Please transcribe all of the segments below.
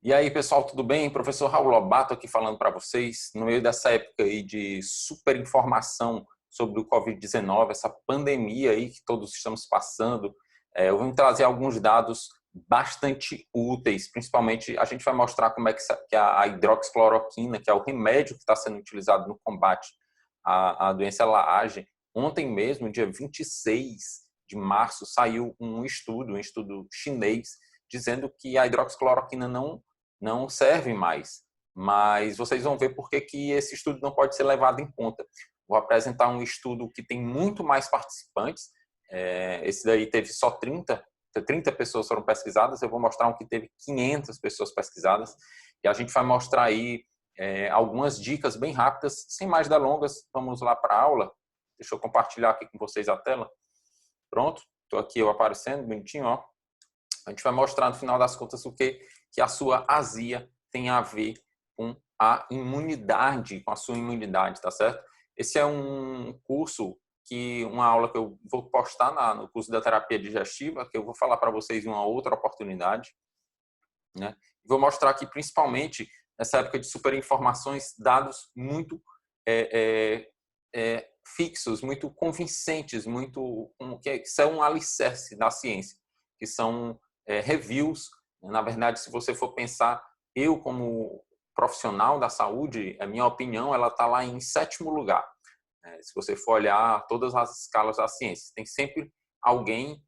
E aí, pessoal, tudo bem? Professor Raul Lobato aqui falando para vocês, no meio dessa época aí de super informação sobre o Covid-19, essa pandemia aí que todos estamos passando, eu vim trazer alguns dados bastante úteis, principalmente a gente vai mostrar como é que a hidroxicloroquina, que é o remédio que está sendo utilizado no combate à doença laage. Ontem mesmo, dia 26 de março, saiu um estudo chinês, dizendo que a hidroxicloroquina não serve mais, mas vocês vão ver por que esse estudo não pode ser levado em conta. Vou apresentar um estudo que tem muito mais participantes, esse daí teve só 30 pessoas foram pesquisadas, eu vou mostrar um que teve 500 pessoas pesquisadas, e a gente vai mostrar aí algumas dicas bem rápidas, sem mais delongas. Vamos lá para a aula. Deixa eu compartilhar aqui com vocês a tela. Pronto, estou aqui eu aparecendo, bonitinho, ó. A gente vai mostrar no final das contas o que a sua azia tem a ver com a imunidade, com a sua imunidade, tá certo? Esse é um curso uma aula que eu vou postar no curso da terapia digestiva, que eu vou falar para vocês em uma outra oportunidade, né? Vou mostrar aqui, principalmente, nessa época de superinformações, dados muito fixos, muito convincentes, que são um alicerce da ciência, que são reviews. Na verdade, se você for pensar, eu como profissional da saúde, a minha opinião ela está lá em 7º lugar. Se você for olhar todas as escalas da ciência, tem sempre alguém,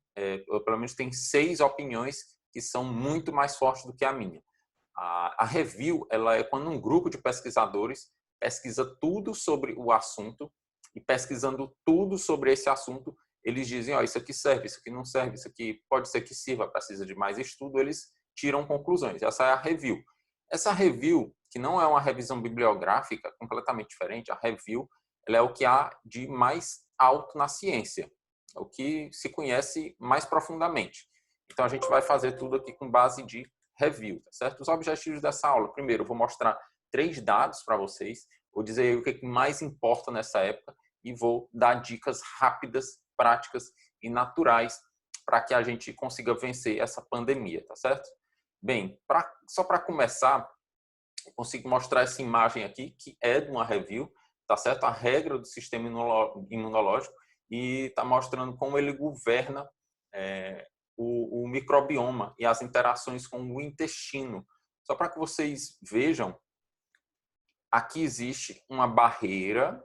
ou pelo menos tem 6 opiniões que são muito mais fortes do que a minha. A review ela é quando um grupo de pesquisadores pesquisa tudo sobre o assunto, e pesquisando tudo sobre esse assunto, eles dizem, ó, isso aqui serve, isso aqui não serve, isso aqui pode ser que sirva, precisa de mais estudo, eles tiram conclusões. Essa é a review. Essa review, que não é uma revisão bibliográfica, completamente diferente, a review ela é o que há de mais alto na ciência, é o que se conhece mais profundamente. Então, a gente vai fazer tudo aqui com base de review, tá certo? Os objetivos dessa aula, primeiro, eu vou mostrar 3 dados para vocês, vou dizer o que mais importa nessa época e vou dar dicas rápidas, práticas e naturais para que a gente consiga vencer essa pandemia, tá certo? Bem, só para começar, eu consigo mostrar essa imagem aqui, que é de uma review, tá certo? A regra do sistema imunológico, e está mostrando como ele governa o microbioma e as interações com o intestino. Só para que vocês vejam, aqui existe uma barreira,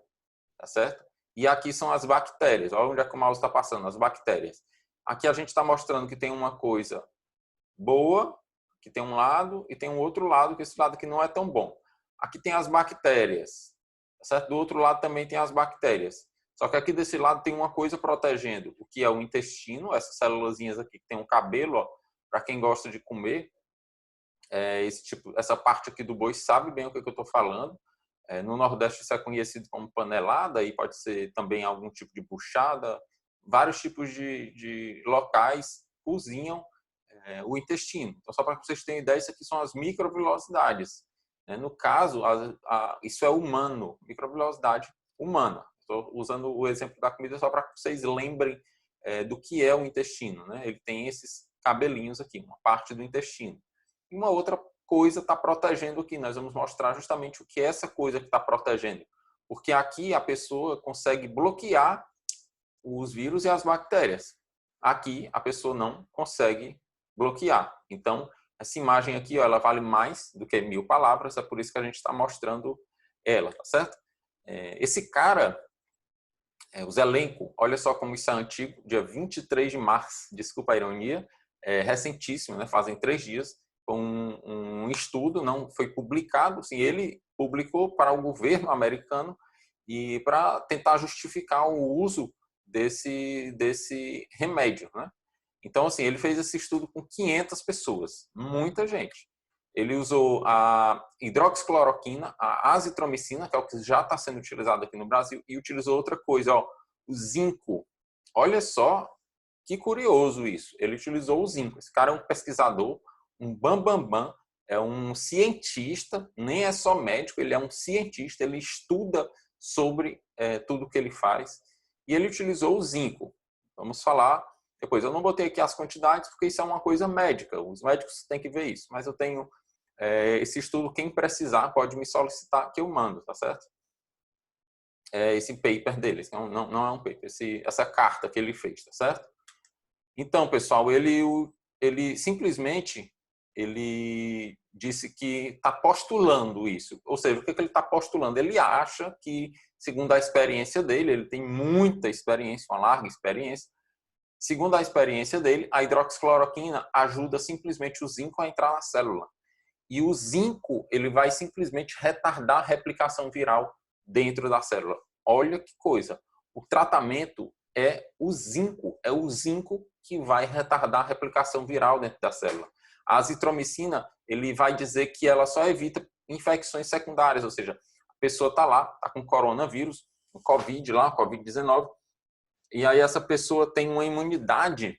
tá certo? E aqui são as bactérias. Olha onde é que o mouse está passando, as bactérias. Aqui a gente está mostrando que tem uma coisa boa, que tem um lado, e tem um outro lado, que esse lado aqui não é tão bom. Aqui tem as bactérias, tá certo? Do outro lado também tem as bactérias. Só que aqui desse lado tem uma coisa protegendo, o que é o intestino, essas célulazinhas aqui que tem um cabelo, para quem gosta de comer, essa parte aqui do boi sabe bem o que eu estou falando. No Nordeste isso é conhecido como panelada, e pode ser também algum tipo de buchada. Vários tipos de locais cozinham o intestino. Então, só para que vocês tenham ideia, isso aqui são as microvilosidades. No caso, isso é humano, microvilosidade humana. Estou usando o exemplo da comida só para que vocês lembrem do que é o intestino, né? Ele tem esses cabelinhos aqui, uma parte do intestino. E uma outra coisa está protegendo aqui. Nós vamos mostrar justamente o que é essa coisa que está protegendo. Porque aqui a pessoa consegue bloquear os vírus e as bactérias. Aqui a pessoa não consegue bloquear. Então, essa imagem aqui, ó, ela vale mais do que 1000 palavras, é por isso que a gente está mostrando ela, tá certo? Esse cara, o Zelenko, olha só como isso é antigo, dia 23 de março, desculpa a ironia, recentíssimo, né? Fazem 3 dias, um estudo, não foi publicado, assim, ele publicou para o governo americano e para tentar justificar o uso desse remédio, né? Então, assim, ele fez esse estudo com 500 pessoas, muita gente. Ele usou a hidroxicloroquina, a azitromicina, que é o que já está sendo utilizado aqui no Brasil, e utilizou outra coisa, ó, o zinco. Olha só que curioso isso. Ele utilizou o zinco. Esse cara é um pesquisador, um bambambam, é um cientista, nem é só médico, ele é um cientista, ele estuda sobre tudo que ele faz. E ele utilizou o zinco. Vamos falar depois. Eu não botei aqui as quantidades, porque isso é uma coisa médica. Os médicos têm que ver isso. Mas eu tenho esse estudo, quem precisar, pode me solicitar que eu mando, tá certo? Esse paper deles, não é um paper, essa carta que ele fez, tá certo? Então, pessoal, ele simplesmente ele disse que está postulando isso. Ou seja, o que ele está postulando? Ele acha que, segundo a experiência dele, ele tem muita experiência, uma larga experiência, segundo a experiência dele, a hidroxicloroquina ajuda simplesmente o zinco a entrar na célula. E o zinco, ele vai simplesmente retardar a replicação viral dentro da célula. Olha que coisa. O tratamento é o zinco que vai retardar a replicação viral dentro da célula. A azitromicina, ele vai dizer que ela só evita infecções secundárias, ou seja, a pessoa está lá, está com coronavírus, um Covid lá, Covid-19, e aí essa pessoa tem uma imunidade,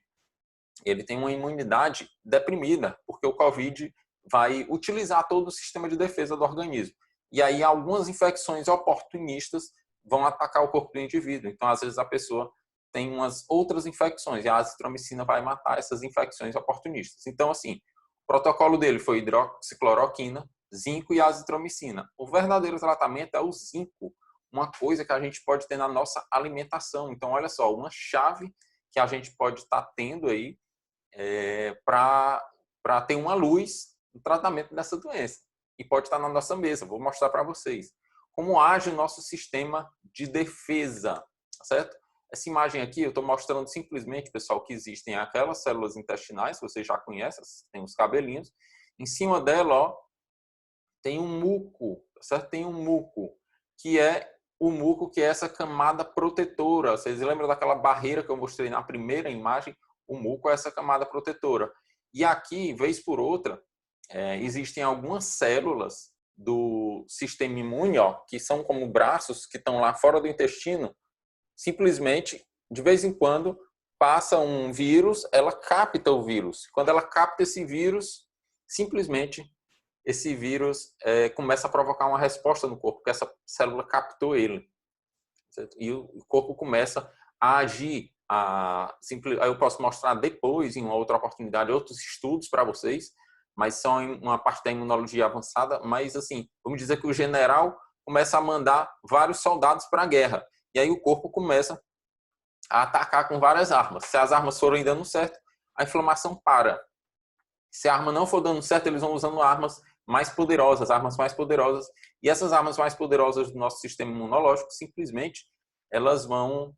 ele tem uma imunidade deprimida, porque o Covid vai utilizar todo o sistema de defesa do organismo. E aí algumas infecções oportunistas vão atacar o corpo do indivíduo. Então, às vezes, a pessoa tem umas outras infecções e a azitromicina vai matar essas infecções oportunistas. Então, assim, o protocolo dele foi hidroxicloroquina, zinco e azitromicina. O verdadeiro tratamento é o zinco, uma coisa que a gente pode ter na nossa alimentação. Então, olha só, uma chave que a gente pode estar tendo aí para ter uma luz no tratamento dessa doença. E pode estar na nossa mesa. Vou mostrar para vocês como age o nosso sistema de defesa, tá certo? Essa imagem aqui eu estou mostrando simplesmente, pessoal, que existem aquelas células intestinais, que vocês já conhecem, tem os cabelinhos. Em cima dela, ó, tem um muco, tá certo? Tem um muco, que é o muco, que é essa camada protetora. Vocês lembram daquela barreira que eu mostrei na primeira imagem? O muco é essa camada protetora. E aqui, vez por outra, existem algumas células do sistema imune, ó, que são como braços que estão lá fora do intestino, simplesmente, de vez em quando, passa um vírus, ela capta o vírus. Quando ela capta esse vírus, simplesmente, esse vírus começa a provocar uma resposta no corpo, porque essa célula captou ele. Certo? E o corpo começa a agir. Aí eu posso mostrar depois, em uma outra oportunidade, outros estudos para vocês, mas são em uma parte da imunologia avançada. Mas, assim, vamos dizer que o general começa a mandar vários soldados para a guerra. E aí o corpo começa a atacar com várias armas. Se as armas forem dando certo, a inflamação para. Se a arma não for dando certo, eles vão usando armas mais poderosas. E essas armas mais poderosas do nosso sistema imunológico, simplesmente, elas vão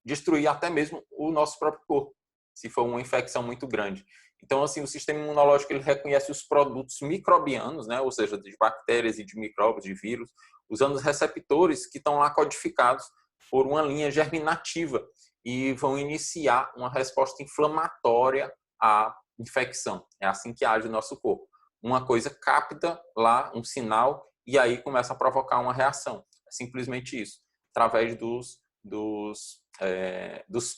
destruir até mesmo o nosso próprio corpo, se for uma infecção muito grande. Então, assim, o sistema imunológico, ele reconhece os produtos microbianos, né? Ou seja, de bactérias e de micróbios, de vírus, usando os receptores que estão lá codificados por uma linha germinativa e vão iniciar uma resposta inflamatória à infecção. É assim que age o nosso corpo. Uma coisa capta lá um sinal e aí começa a provocar uma reação. É simplesmente isso, através dos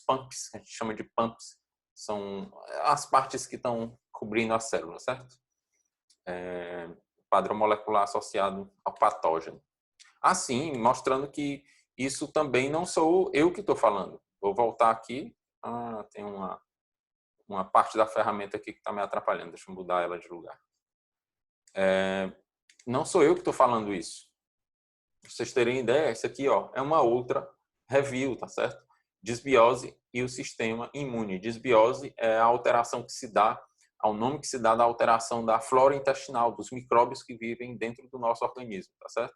pumps, que a gente chama de pumps, são as partes que estão cobrindo a célula, certo? Padrão molecular associado ao patógeno. Assim, mostrando que isso também não sou eu que estou falando. Vou voltar aqui. Tem uma parte da ferramenta aqui que está me atrapalhando. Deixa eu mudar ela de lugar. Não sou eu que estou falando isso. Pra vocês terem ideia, isso aqui, ó, é uma outra review, tá certo? Disbiose e o sistema imune. Disbiose é a alteração que se dá, ao nome que se dá da alteração da flora intestinal, dos micróbios que vivem dentro do nosso organismo, tá certo?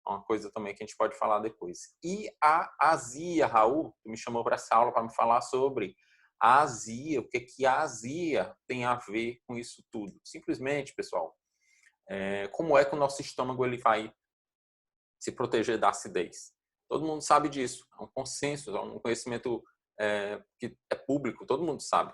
Uma coisa também que a gente pode falar depois. E a azia, Raul, tu me chamou para essa aula para me falar sobre a azia, o que a azia tem a ver com isso tudo. Simplesmente, pessoal, como é que o nosso estômago ele vai se proteger da acidez? Todo mundo sabe disso, é um consenso, é um conhecimento que é público, todo mundo sabe.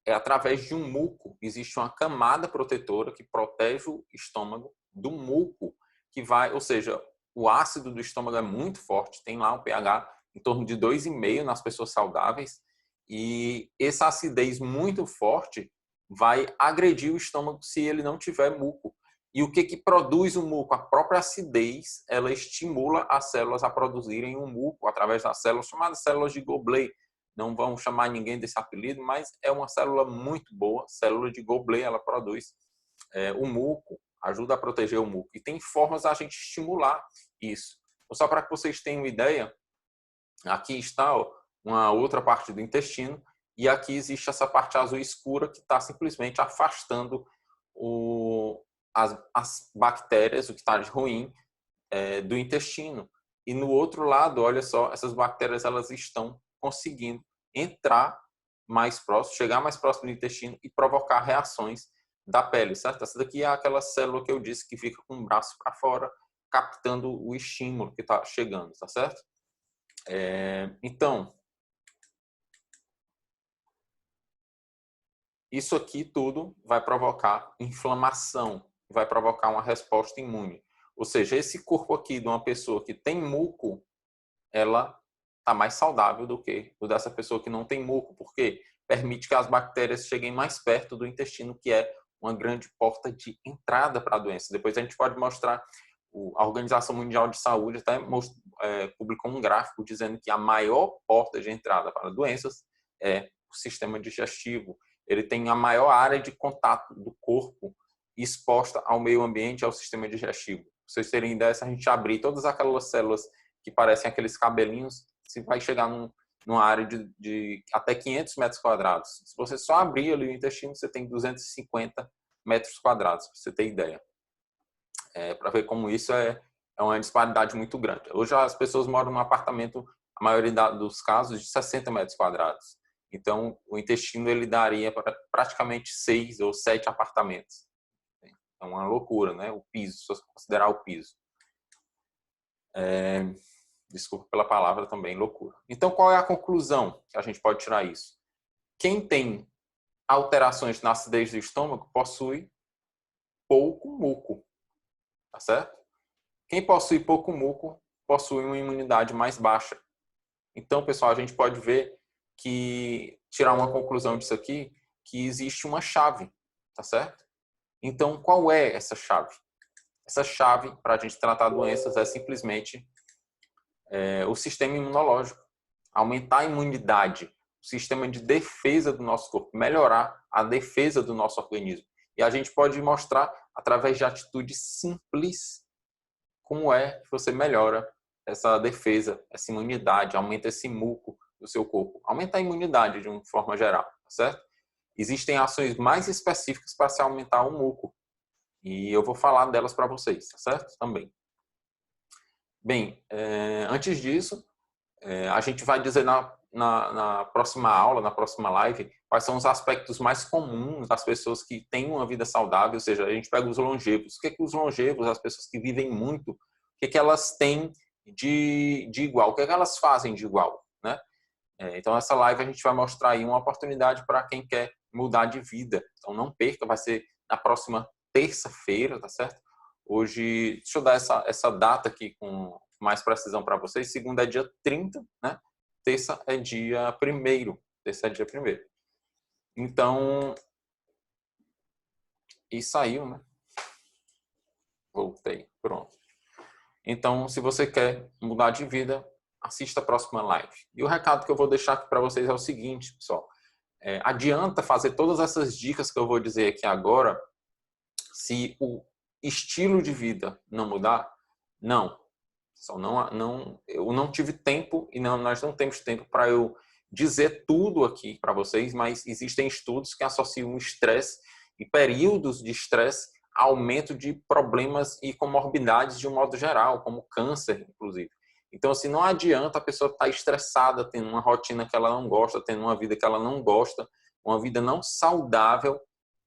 É através de um muco, existe uma camada protetora que protege o estômago do muco, que vai, ou seja, o ácido do estômago é muito forte, tem lá um pH em torno de 2,5 nas pessoas saudáveis, e essa acidez muito forte vai agredir o estômago se ele não tiver muco. E o que produz o muco? A própria acidez, ela estimula as células a produzirem um muco através das células chamadas células de Goblet. Não vão chamar ninguém desse apelido, mas é uma célula muito boa, célula de Goblet, ela produz o muco, ajuda a proteger o muco. E tem formas da gente estimular isso. Então, só para que vocês tenham uma ideia, aqui está uma outra parte do intestino e aqui existe essa parte azul escura que está simplesmente afastando as bactérias, o que está de ruim, do intestino. E no outro lado, olha só, essas bactérias elas estão conseguindo entrar mais próximo, chegar mais próximo do intestino e provocar reações da pele, certo? Essa daqui é aquela célula que eu disse que fica com o braço para fora, captando o estímulo que está chegando, tá certo? Então, isso aqui tudo vai provocar inflamação, vai provocar uma resposta imune. Ou seja, esse corpo aqui de uma pessoa que tem muco, ela está mais saudável do que o dessa pessoa que não tem muco, porque permite que as bactérias cheguem mais perto do intestino, que é uma grande porta de entrada para a doença. Depois a gente pode mostrar, a Organização Mundial de Saúde até publicou um gráfico dizendo que a maior porta de entrada para doenças é o sistema digestivo. Ele tem a maior área de contato do corpo exposta ao meio ambiente, ao sistema digestivo. Pra vocês terem ideia, se a gente abrir todas aquelas células que parecem aqueles cabelinhos, você vai chegar numa área de até 500 metros quadrados. Se você só abrir ali o intestino, você tem 250 metros quadrados, para você ter ideia. Para ver como isso é uma disparidade muito grande. Hoje as pessoas moram num apartamento, a maioria dos casos, de 60 metros quadrados. Então, o intestino ele daria para praticamente 6 ou 7 apartamentos. É uma loucura, né? O piso, se você considerar o piso. Desculpa pela palavra também, loucura. Então, qual é a conclusão que a gente pode tirar isso? Quem tem alterações na acidez do estômago possui pouco muco, tá certo? Quem possui pouco muco possui uma imunidade mais baixa. Então, pessoal, a gente pode ver que, tirar uma conclusão disso aqui, que existe uma chave, tá certo? Então, qual é essa chave? Essa chave para a gente tratar doenças é simplesmente o sistema imunológico. Aumentar a imunidade, o sistema de defesa do nosso corpo, melhorar a defesa do nosso organismo. E a gente pode mostrar, através de atitudes simples, como é que você melhora essa defesa, essa imunidade, aumenta esse muco do seu corpo. Aumenta a imunidade de uma forma geral, tá certo? Existem ações mais específicas para se aumentar o muco. E eu vou falar delas para vocês, tá certo? Também. Bem, antes disso, a gente vai dizer na próxima aula, na próxima live, quais são os aspectos mais comuns das pessoas que têm uma vida saudável, ou seja, a gente pega os longevos. O que é que os longevos, as pessoas que vivem muito, o que é que elas têm de igual? O que é que elas fazem de igual, né? Então, essa live a gente vai mostrar aí uma oportunidade para quem quer mudar de vida. Então, não perca, vai ser na próxima terça-feira, tá certo? Hoje, deixa eu dar essa data aqui com mais precisão para vocês. Segunda é dia 30, né? Terça é dia 1º. Terça é dia 1º. Então, e saiu, né? Voltei, pronto. Então, se você quer mudar de vida, assista a próxima live. E o recado que eu vou deixar aqui para vocês é o seguinte, pessoal. Adianta fazer todas essas dicas que eu vou dizer aqui agora se o estilo de vida não mudar? Não. Eu não tive tempo e nós não temos tempo para eu dizer tudo aqui para vocês, mas existem estudos que associam o estresse e períodos de estresse a aumento de problemas e comorbidades de um modo geral, como câncer, inclusive. Então, assim, não adianta a pessoa estar estressada, tendo uma rotina que ela não gosta, tendo uma vida que ela não gosta, uma vida não saudável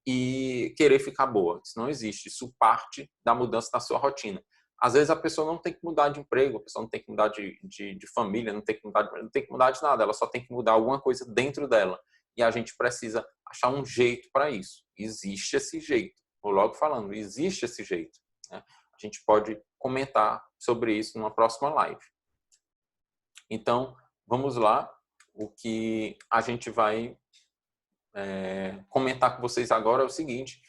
e querer ficar boa. Isso não existe. Isso parte da mudança da sua rotina. Às vezes a pessoa não tem que mudar de emprego, a pessoa não tem que mudar de família, não tem que mudar de nada, ela só tem que mudar alguma coisa dentro dela. E a gente precisa achar um jeito para isso. Existe esse jeito. Vou logo falando, existe esse jeito, né? A gente pode comentar sobre isso numa próxima live. Então, vamos lá. O que a gente vai comentar com vocês agora é o seguinte.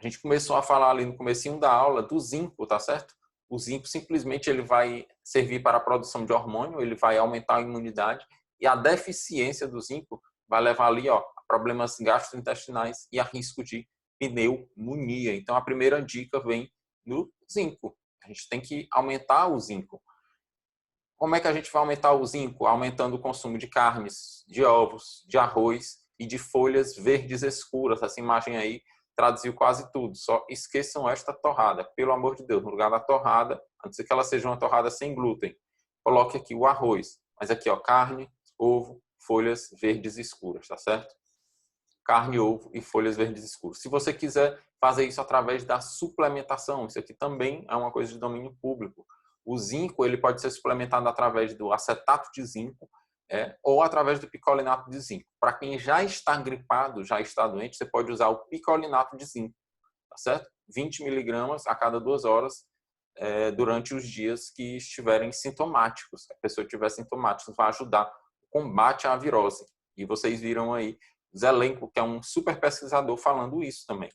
A gente começou a falar ali no comecinho da aula do zinco, tá certo? O zinco simplesmente ele vai servir para a produção de hormônio, ele vai aumentar a imunidade e a deficiência do zinco vai levar ali a problemas gastrointestinais e a risco de pneumonia. Então, a primeira dica vem no zinco. A gente tem que aumentar o zinco. Como é que a gente vai aumentar o zinco? Aumentando o consumo de carnes, de ovos, de arroz e de folhas verdes escuras. Essa imagem aí traduziu quase tudo. Só esqueçam esta torrada, pelo amor de Deus. No lugar da torrada, antes que ela seja uma torrada sem glúten, coloque aqui o arroz. Mas aqui, ó, carne, ovo, folhas verdes escuras, tá certo? Carne, ovo e folhas verdes escuras. Se você quiser fazer isso através da suplementação, isso aqui também é uma coisa de domínio público. O zinco ele pode ser suplementado através do acetato de zinco ou através do picolinato de zinco. Para quem já está gripado, já está doente, você pode usar o picolinato de zinco, tá certo? 20 miligramas a cada 2 horas durante os dias que estiverem sintomáticos. Se a pessoa tiver sintomáticos, vai ajudar o combate à virose. E vocês viram aí Zelenko, que é um super pesquisador, falando isso também,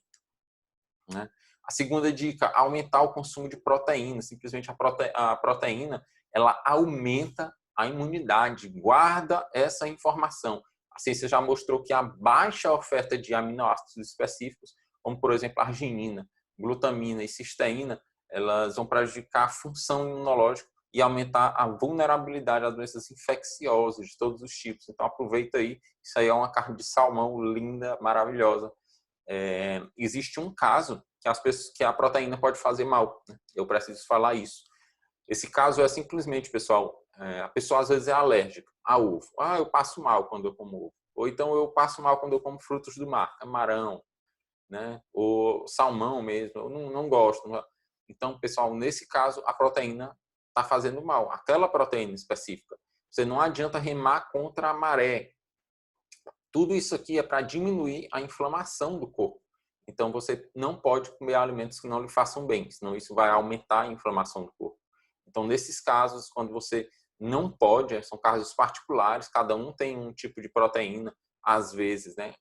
né? A segunda dica, aumentar o consumo de proteína. Simplesmente a proteína, ela aumenta a imunidade. Guarda essa informação. A ciência já mostrou que a baixa oferta de aminoácidos específicos, como por exemplo arginina, glutamina e cisteína, elas vão prejudicar a função imunológica e aumentar a vulnerabilidade a doenças infecciosas de todos os tipos. Então aproveita aí, isso aí é uma carne de salmão linda, maravilhosa. Existe um caso que a proteína pode fazer mal, né? Eu preciso falar isso. Esse caso é simplesmente, pessoal, a pessoa às vezes é alérgica a ovo. Eu passo mal quando eu como ovo. Ou então eu passo mal quando eu como frutos do mar, camarão, né? Ou salmão mesmo, eu não gosto. Então, pessoal, nesse caso, a proteína está fazendo mal. Aquela proteína específica. Você não adianta remar contra a maré. Tudo isso aqui é para diminuir a inflamação do corpo. Então, você não pode comer alimentos que não lhe façam bem, senão isso vai aumentar a inflamação do corpo. Então, nesses casos, quando você não pode, são casos particulares, cada um tem um tipo de proteína, às vezes, né?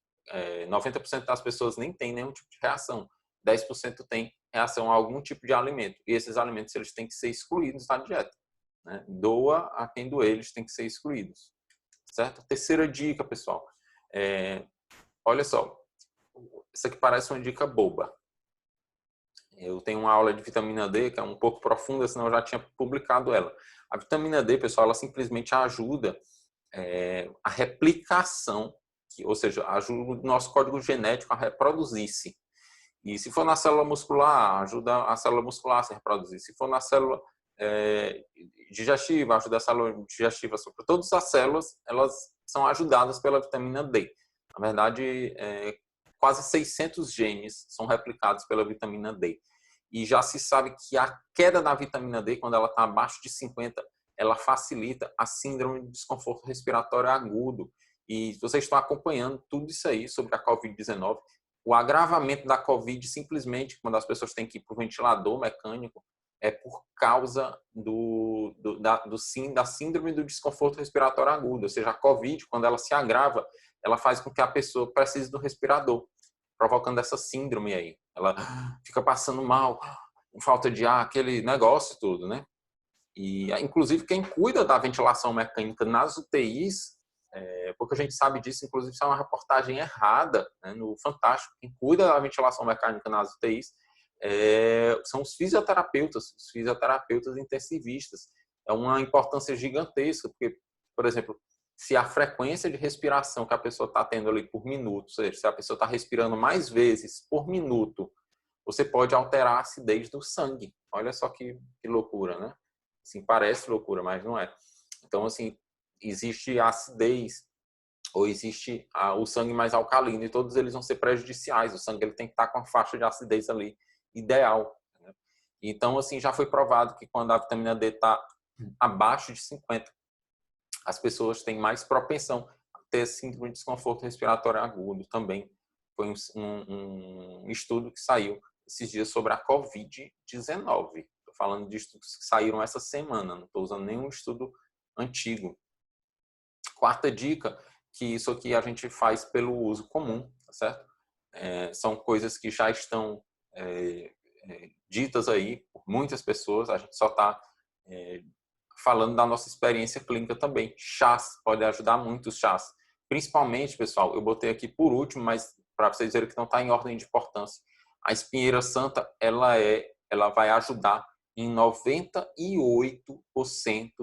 90% das pessoas nem tem nenhum tipo de reação, 10% tem reação a algum tipo de alimento. E esses alimentos eles têm que ser excluídos da dieta, né? Doa a quem doer, eles têm que ser excluídos. Certo? Terceira dica, pessoal. Olha só, isso aqui parece uma dica boba. Eu tenho uma aula de vitamina D que é um pouco profunda, senão eu já tinha publicado ela. A vitamina D, pessoal, ela simplesmente ajuda a replicação, ou seja, ajuda o nosso código genético a reproduzir-se. E se for na célula muscular, ajuda a célula muscular a se reproduzir. Se for na célula digestiva, ajuda a célula digestiva. Todas as células, elas são ajudadas pela vitamina D. Na verdade, quase 600 genes são replicados pela vitamina D. E já se sabe que a queda da vitamina D, quando ela está abaixo de 50, ela facilita a síndrome de desconforto respiratório agudo. E vocês estão acompanhando tudo isso aí sobre a Covid-19. O agravamento da Covid, simplesmente, quando as pessoas têm que ir para o ventilador mecânico, é por causa da síndrome do desconforto respiratório agudo. Ou seja, a Covid, quando ela se agrava, ela faz com que a pessoa precise do respirador, provocando essa síndrome aí. Ela fica passando mal, com falta de ar, aquele negócio todo, né? E, inclusive, quem cuida da ventilação mecânica nas UTIs, porque a gente sabe disso, inclusive, isso é uma reportagem errada, né, no Fantástico. Quem cuida da ventilação mecânica nas UTIs são os fisioterapeutas intensivistas. É uma importância gigantesca, porque, por exemplo, se a frequência de respiração que a pessoa está tendo ali por minuto, ou seja, se a pessoa está respirando mais vezes por minuto, você pode alterar a acidez do sangue. Olha só que loucura, né? Assim, parece loucura, mas não é. Então, assim, existe a acidez ou existe o sangue mais alcalino e todos eles vão ser prejudiciais. O sangue ele tem que estar com a faixa de acidez ali ideal, né? Então, assim, já foi provado que quando a vitamina D está abaixo de 50, as pessoas têm mais propensão a ter síndrome de desconforto respiratório agudo também. Foi um estudo que saiu esses dias sobre a Covid-19. Estou falando de estudos que saíram essa semana, não estou usando nenhum estudo antigo. Quarta dica, que isso aqui a gente faz pelo uso comum, tá certo? São coisas que já estão ditas aí por muitas pessoas, a gente só está falando da nossa experiência clínica também. Chás, pode ajudar muito os chás. Principalmente, pessoal, eu botei aqui por último, mas para vocês verem que não está em ordem de importância. A espinheira santa, ela vai ajudar em 98%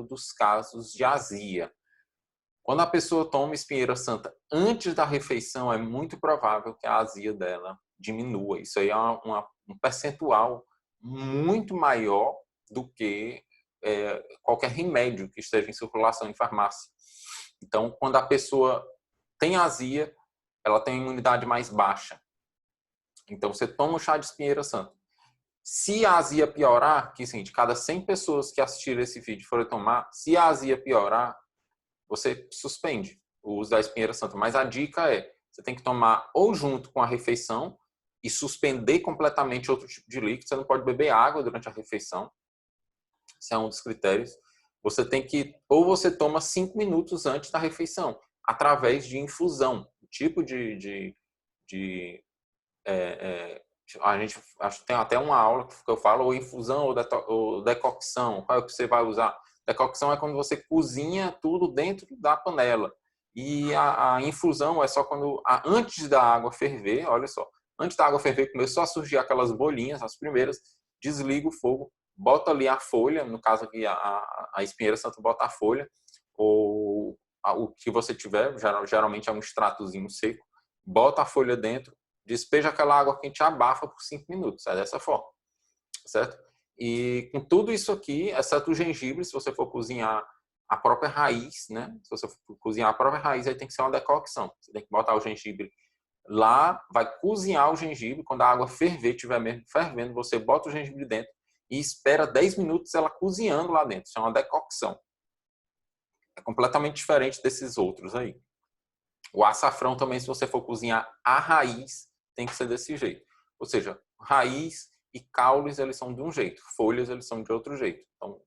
dos casos de azia. Quando a pessoa toma espinheira santa antes da refeição, é muito provável que a azia dela diminua. Isso aí é um percentual muito maior do que qualquer remédio que esteja em circulação em farmácia. Então, quando a pessoa tem azia, ela tem uma imunidade mais baixa. Então, você toma o chá de espinheira santa. Se a azia piorar, que assim, de cada 100 pessoas que assistiram esse vídeo forem tomar, se a azia piorar, você suspende o uso da espinheira santa. Mas a dica é, você tem que tomar ou junto com a refeição e suspender completamente outro tipo de líquido. Você não pode beber água durante a refeição. Esse é um dos critérios. Você tem que, ou você toma 5 minutos antes da refeição, através de infusão. O tipo a gente acho que tem até uma aula que eu falo, ou infusão ou decocção. Qual é que você vai usar? Decocção é quando você cozinha tudo dentro da panela. E a infusão é só quando, antes da água ferver, olha só, antes da água ferver, começou a surgir aquelas bolinhas, as primeiras, desliga o fogo, bota ali a folha, no caso aqui a espinheira santa bota a folha, ou o que você tiver, geralmente é um extratozinho seco, bota a folha dentro, despeja aquela água quente e abafa por 5 minutos, é dessa forma, certo? E com tudo isso aqui, exceto o gengibre, se você for cozinhar a própria raiz, né? Se você for cozinhar a própria raiz, aí tem que ser uma decocção. Você tem que botar o gengibre lá, vai cozinhar o gengibre, quando a água ferver, estiver mesmo fervendo, você bota o gengibre dentro e espera 10 minutos ela cozinhando lá dentro. Isso é uma decocção. É completamente diferente desses outros aí. O açafrão também, se você for cozinhar a raiz, tem que ser desse jeito. Ou seja, raiz e caules, eles são de um jeito. Folhas, eles são de outro jeito. Então,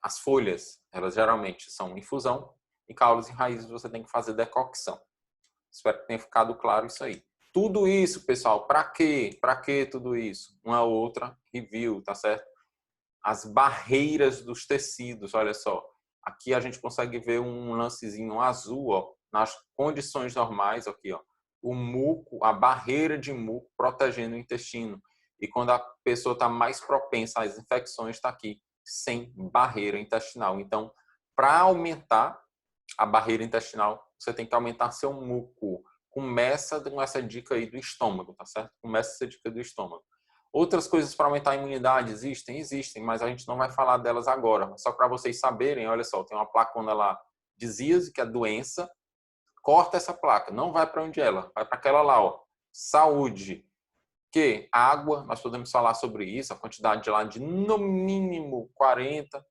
as folhas, elas geralmente são infusão. E caules e raízes você tem que fazer decocção. Espero que tenha ficado claro isso aí. Tudo isso, pessoal, para quê? Para que tudo isso? Uma outra review, tá certo? As barreiras dos tecidos, olha só. Aqui a gente consegue ver um lancezinho azul, ó, nas condições normais, aqui, ó. O muco, a barreira de muco protegendo o intestino. E quando a pessoa está mais propensa às infecções, está aqui, sem barreira intestinal. Então, para aumentar a barreira intestinal, você tem que aumentar seu muco. Começa com essa dica aí do estômago, tá certo? Começa essa dica do estômago. Outras coisas para aumentar a imunidade existem? Existem, mas a gente não vai falar delas agora. Só para vocês saberem, olha só, tem uma placona lá, desíase, que é doença. Corta essa placa, não vai para onde ela, vai para aquela lá, ó. Saúde. Que água, nós podemos falar sobre isso, a quantidade de lá de no mínimo 40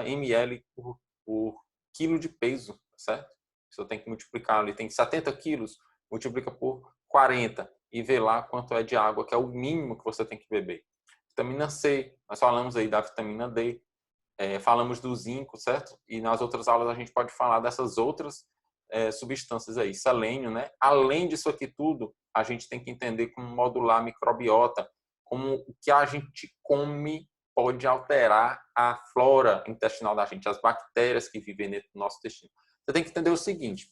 ml por quilo de peso, certo? Você tem que multiplicar ali, tem 70 quilos, multiplica por 40 e vê lá quanto é de água, que é o mínimo que você tem que beber. Vitamina C, nós falamos aí da vitamina D, falamos do zinco, certo? E nas outras aulas a gente pode falar dessas outras substâncias aí, selênio, né? Além disso aqui tudo, a gente tem que entender como modular a microbiota, como o que a gente come pode alterar a flora intestinal da gente, as bactérias que vivem dentro do nosso intestino. Você tem que entender o seguinte,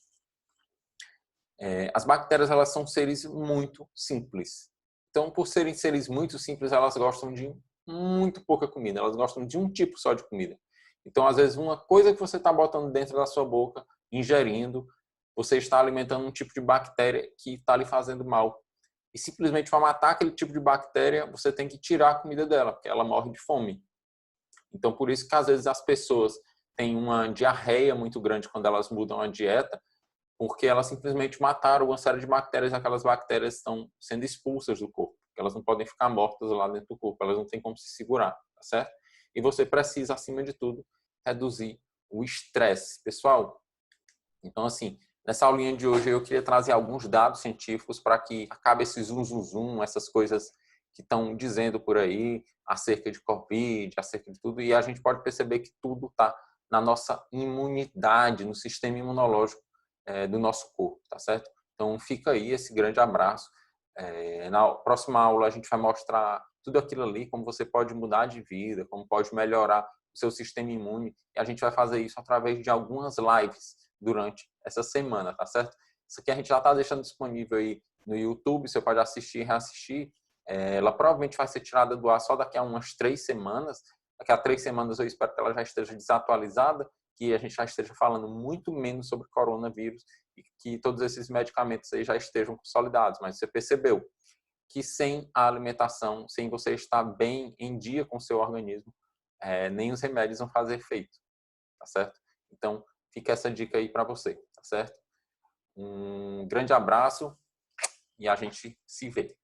as bactérias, elas são seres muito simples. Então, por serem seres muito simples, elas gostam de muito pouca comida. Elas gostam de um tipo só de comida. Então, às vezes, uma coisa que você está botando dentro da sua boca, ingerindo, você está alimentando um tipo de bactéria que está lhe fazendo mal. E simplesmente para matar aquele tipo de bactéria, você tem que tirar a comida dela, porque ela morre de fome. Então, por isso que às vezes as pessoas têm uma diarreia muito grande quando elas mudam a dieta, porque elas simplesmente mataram uma série de bactérias, e aquelas bactérias estão sendo expulsas do corpo. Elas não podem ficar mortas lá dentro do corpo, elas não têm como se segurar, tá certo? E você precisa, acima de tudo, reduzir o estresse. Pessoal, então assim, nessa aulinha de hoje eu queria trazer alguns dados científicos para que acabe esse zoom, zoom, zoom, essas coisas que estão dizendo por aí acerca de Covid, acerca de tudo, e a gente pode perceber que tudo está na nossa imunidade, no sistema imunológico do nosso corpo, tá certo? Então fica aí esse grande abraço. Na próxima aula a gente vai mostrar tudo aquilo ali, como você pode mudar de vida, como pode melhorar o seu sistema imune, e a gente vai fazer isso através de algumas lives durante essa semana, tá certo? Isso aqui a gente já está deixando disponível aí no YouTube, você pode assistir e reassistir. Ela provavelmente vai ser tirada do ar só daqui a umas 3 semanas. Daqui a 3 semanas eu espero que ela já esteja desatualizada, que a gente já esteja falando muito menos sobre coronavírus e que todos esses medicamentos aí já estejam consolidados. Mas você percebeu que sem a alimentação, sem você estar bem em dia com o seu organismo, nem os remédios vão fazer efeito, tá certo? Então, fica essa dica aí para você, tá certo? Um grande abraço e a gente se vê.